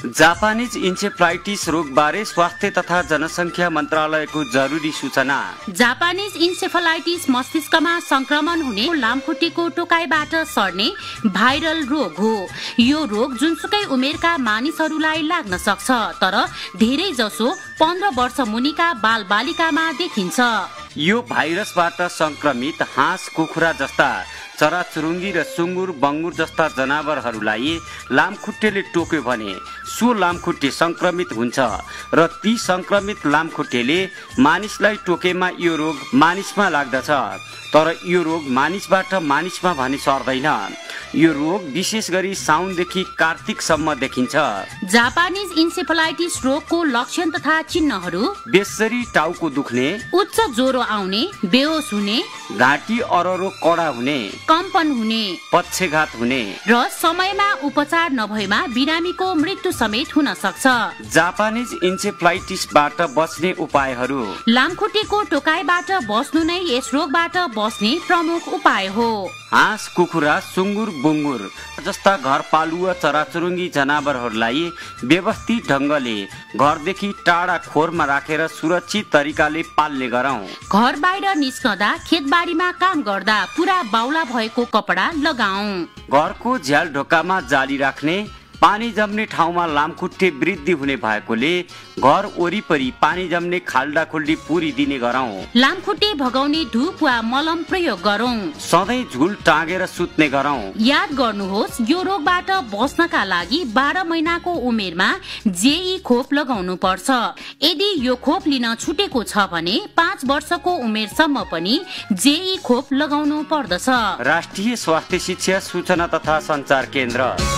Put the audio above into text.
Japanese encephalitis रोगबारे स्वास्थ्य तथा जनसङ्ख्या मन्त्रालयको जरुरी सूचना। जापानीज इन्सेफलाइटिस मस्तिष्कमा संक्रमण हुने लामखुट्टेको टोकाइबाट सर्ने भाइरल रोग हो। यो रोग जुनसुकै उमेरका मानिसहरूलाई लाग्न सक्छ, तर धेरै जसो 15 वर्ष मुनिका बालबालिकामा देखिन्छ। यो भाइरसबाट संक्रमित हाँस, कुखुरा जस्ता चराचुरुङ्गी र सुँगुर, बङ्गुर जस्ता जनावरहरूलाई लामखुट्टेले टोक्यो भने सो लामखुट्टे संक्रमित हुन्छ र ती संक्रमित लामखुट्टेले मानिसलाई टोकेमा यो रोग मानिसमा लाग्दछ। तर यो रोग मानिसबाट मानिसमा भने सर्दैन। यो रोग विशेष गरी साउनदेखि कार्तिकसम्म देखिन्छ। जापानीज इन्सेफलाइटिस रोगको लक्षण तथा चिन्हहरू: बेस्सरी टाउको दुख्ने, उच्च ज्वरो आउने, बेहोस हुने, घाँटी अररो कडा हुने, कम्पन हुने, पक्षघात हुने र समयमा उपचार नभएमा बिरामीको मृत्यु समेत हुन सक्छ। जापानीज इन्सेफ्लाइटिसबाट बच्ने उपायहरू: लामखुट्टेको टोकाइबाट बस्नु नै यस रोगबाट बस्ने प्रमुख उपाय हो। हाँस, कुखुरा, सुँगुर, बुङ्गुर जस्ता घरपालुवा चराचुरुङ्गी जनावरहरूलाई व्यवस्थित ढङ्गले घरदेखि टाढा खोरमा राखेर सुरक्षित तरिकाले पाल्ने गरौँ। घर बाहिर निस्कँदा, खेतबारीमा काम गर्दा पुरा बाउला भएको कपडा लगाऊ। घरको झ्याल ढोकामा जाली राख्ने, पानी जम्ने ठाउँमा लामखुट्टे वृद्धि हुने भएकोले घर वरिपरि पानी जम्ने खाल्डा खुल्डी पुरी दिने गरौँ। लामखुट्टे भगाउने धूप वा मलम प्रयोग गरौँ। सधैँ झुल टाँगेर सुत्ने गरौँ। याद गर्नुहोस्, यो रोगबाट बच्नका लागि 12 महिनाको उमेरमा जेई खोप लगाउनु पर्छ। यदि यो खोप लिन छुटेको छ भने 5 वर्षको उमेरसम्म पनि जेई खोप लगाउनु पर्दछ। राष्ट्रिय स्वास्थ्य शिक्षा सूचना तथा सञ्चार केन्द्र।